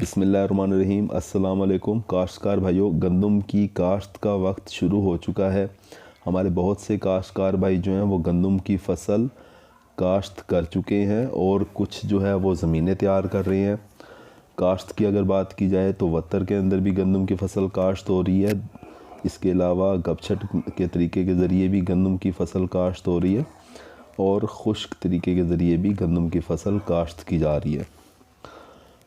बिस्मिल्लाहिर्रहमानिर्रहीम। अस्सलाम वालेकुम काश्तकार भाइयों, गंदम की काश्त का वक्त शुरू हो चुका है। हमारे बहुत से काश्तकार भाई जो हैं वो गंदम की फ़सल काश्त कर चुके हैं और कुछ जो है वो ज़मीनें तैयार कर रहे हैं। काश्त की अगर बात की जाए तो वतर के अंदर भी गंदम की फ़सल काश्त हो रही है। इसके अलावा गपछट के तरीके के ज़रिए भी गंदम की फ़सल काश्त हो रही है और खुश्क तरीके के ज़रिए भी गंदम की फ़सल काश्त की जा रही है।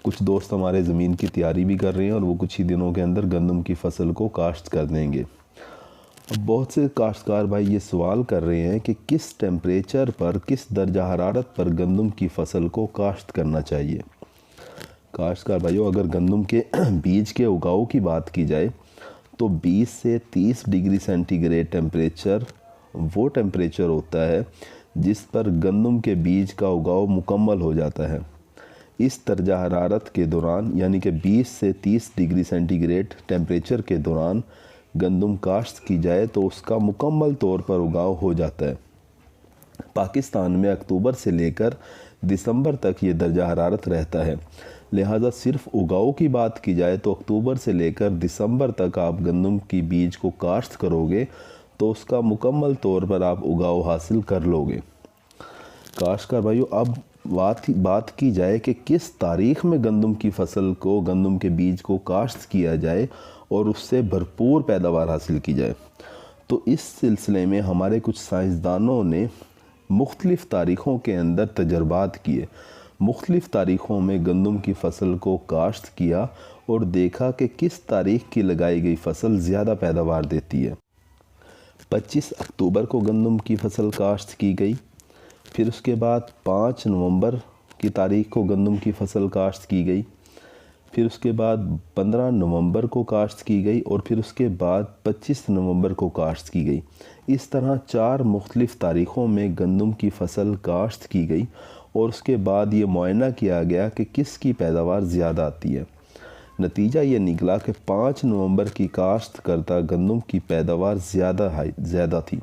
कुछ दोस्त हमारे ज़मीन की तैयारी भी कर रहे हैं और वो कुछ ही दिनों के अंदर गंदम की फ़सल को काश्त कर देंगे। अब बहुत से काश्तकार भाई ये सवाल कर रहे हैं कि किस टेम्परेचर पर, किस दर्जा हरारत पर गंदम की फ़सल को काश्त करना चाहिए। काश्तकार भाइयों, अगर गंदम के बीज के उगाव की बात की जाए तो 20 से 30 डिग्री सेंटीग्रेड टेम्परेचर वो टेम्परेचर होता है जिस पर गंदम के बीज का उगाव मुकम्मल हो जाता है। इस दर्जा हरारत के दौरान यानी कि 20 से 30 डिग्री सेंटीग्रेड टेम्परेचर के दौरान गंदम काश्त की जाए तो उसका मुकम्मल तौर पर उगाव हो जाता है। पाकिस्तान में अक्टूबर से लेकर दिसंबर तक ये दर्जा हरारत रहता है, लिहाजा सिर्फ उगाव की बात की जाए तो अक्टूबर से लेकर दिसंबर तक आप गंदम की बीज को काश्त करोगे तो उसका मुकम्मल तौर पर आप उगाव हासिल कर लोगे। काश्तकार भाइयों, अब बात की जाए कि किस तारीख़ में गंदम की फ़सल को, गंदम के बीज को काश्त किया जाए और उससे भरपूर पैदावार हासिल की जाए, तो इस सिलसिले में हमारे कुछ साइंसदानों ने मुख्तलिफ़ तारीख़ों के अंदर तजर्बात किए। मुख्तलिफ़ तारीख़ों में गंदम की फ़सल को काश्त किया और देखा कि किस तारीख़ की लगाई गई फ़सल ज़्यादा पैदावार देती है। 25 अक्टूबर को गंदम की फ़सल काश्त की गई, फिर उसके बाद 5 नवंबर की तारीख़ को गंदम की फ़सल काश्त की गई, फिर उसके बाद 15 नवंबर को काश्त की गई और फिर उसके बाद 25 नवंबर को काश्त की गई। इस तरह 4 मुख्तलिफ़ तारीख़ों में गंदम की फ़सल काश्त की गई और उसके बाद ये मुआयना किया गया कि किसकी पैदावार ज़्यादा आती है। नतीजा ये निकला कि 5 नवंबर की काश्त करता गंदम की पैदावार ज़्यादा थी।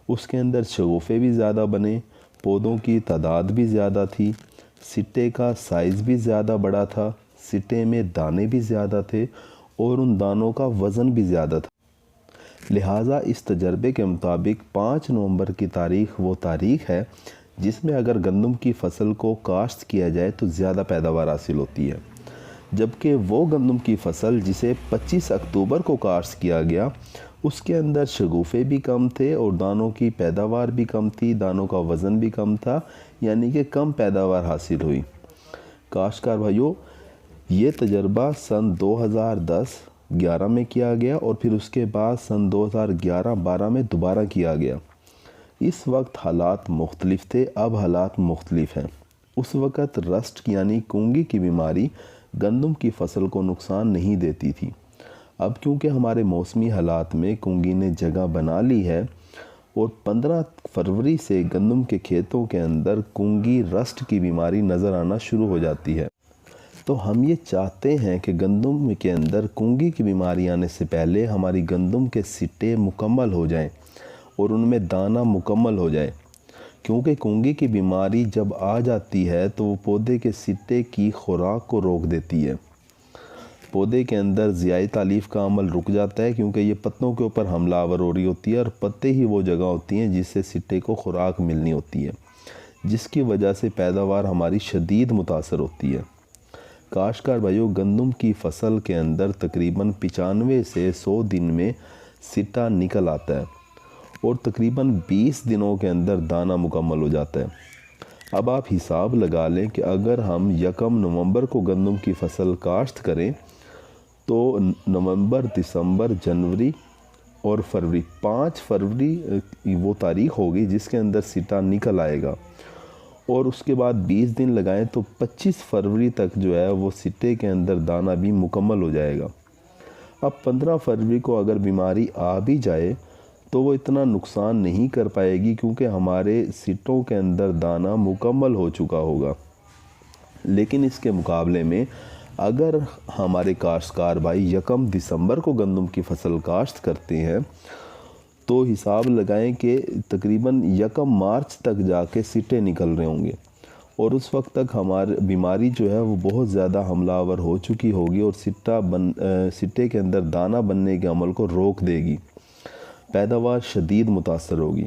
उसके अंदर शगुफ़े भी ज़्यादा बने, पौधों की तादाद भी ज़्यादा थी, सिट्टे का साइज़ भी ज़्यादा बड़ा था, सिट्टे में दाने भी ज़्यादा थे और उन दानों का वज़न भी ज़्यादा था। लिहाजा इस तजर्बे के मुताबिक 5 नवंबर की तारीख़ वो तारीख़ है जिसमें अगर गंदम की फ़सल को काश्त किया जाए तो ज़्यादा पैदावार हासिल होती है, जबकि वो गंदम की फ़सल जिसे 25 अक्टूबर को काश्त किया गया उसके अंदर शगुफ़े भी कम थे और दानों की पैदावार भी कम थी, दानों का वज़न भी कम था, यानी कि कम पैदावार हासिल हुई। काश्तकार भाइयों, ये तजर्बा सन 2010-11 में किया गया और फिर उसके बाद सन 2011-12 में दोबारा किया गया। इस वक्त हालात मुख्तलिफ थे, अब हालात मुख्तलिफ हैं। उस वक़्त रस्ट यानी कुंगी की बीमारी गंदम की फ़सल को नुकसान नहीं देती थी। अब क्योंकि हमारे मौसमी हालात में कुंगी ने जगह बना ली है और 15 फरवरी से गंदम के खेतों के अंदर कुंगी रस्ट की बीमारी नज़र आना शुरू हो जाती है, तो हम ये चाहते हैं कि गंदम के अंदर कुंगी की बीमारी आने से पहले हमारी गंदम के सिट्टे मुकम्मल हो जाएं और उनमें दाना मुकम्मल हो जाए, क्योंकि कुंगी की बीमारी जब आ जाती है तो वो पौधे के सिट्टे की खुराक को रोक देती है। पौधे के अंदर ज़ियाई तालीफ़ का अमल रुक जाता है क्योंकि ये पत्तों के ऊपर हमलावर हो रही होती है और पत्ते ही वो जगह होती हैं जिससे सिट्टे को खुराक मिलनी होती है, जिसकी वजह से पैदावार हमारी शदीद मुतासर होती है। काश्तकार भाइयों, गंदम की फ़सल के अंदर तकरीबन 95 से 100 दिन में सिट्टा निकल आता है और तकरीबन 20 दिनों के अंदर दाना मुकम्मल हो जाता है। अब आप हिसाब लगा लें कि अगर हम 1 नवंबर को गंदम की फ़सल काश्त करें तो नवंबर, दिसंबर, जनवरी और फरवरी, 5 फरवरी वो तारीख़ होगी जिसके अंदर सिट्टा निकल आएगा और उसके बाद 20 दिन लगाएं तो 25 फरवरी तक जो है वो सिट्टे के अंदर दाना भी मुकम्मल हो जाएगा। अब 15 फरवरी को अगर बीमारी आ भी जाए तो वो इतना नुकसान नहीं कर पाएगी क्योंकि हमारे सिट्टों के अंदर दाना मुकम्मल हो चुका होगा। लेकिन इसके मुकाबले में अगर हमारे काश्तकार भाई 1 दिसंबर को गंदम की फ़सल काश्त करते हैं तो हिसाब लगाएं कि तकरीबन 1 मार्च तक जाके सिट्टे निकल रहे होंगे और उस वक्त तक हमारी बीमारी जो है वो बहुत ज़्यादा हमलावर हो चुकी होगी और सिट्टे के अंदर दाना बनने के अमल को रोक देगी। पैदावार शदीद मुतासर होगी।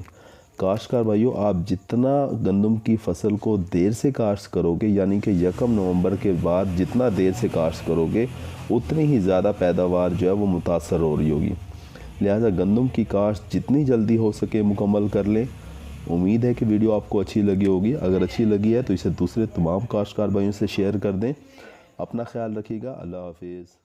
काश्तकार भाइयों, आप जितना गंदम की फसल को देर से काश्त करोगे, यानी कि 1 नवंबर के बाद जितना देर से काश्त करोगे, उतनी ही ज़्यादा पैदावार जो है वो मुतासर हो रही होगी। लिहाजा गंदम की काश्त जितनी जल्दी हो सके मुकम्मल कर लें। उम्मीद है कि वीडियो आपको अच्छी लगी होगी। अगर अच्छी लगी है तो इसे दूसरे तमाम काश्तकार भाइयों से शेयर कर दें। अपना ख्याल रखिएगा। अल्लाह हाफिज़।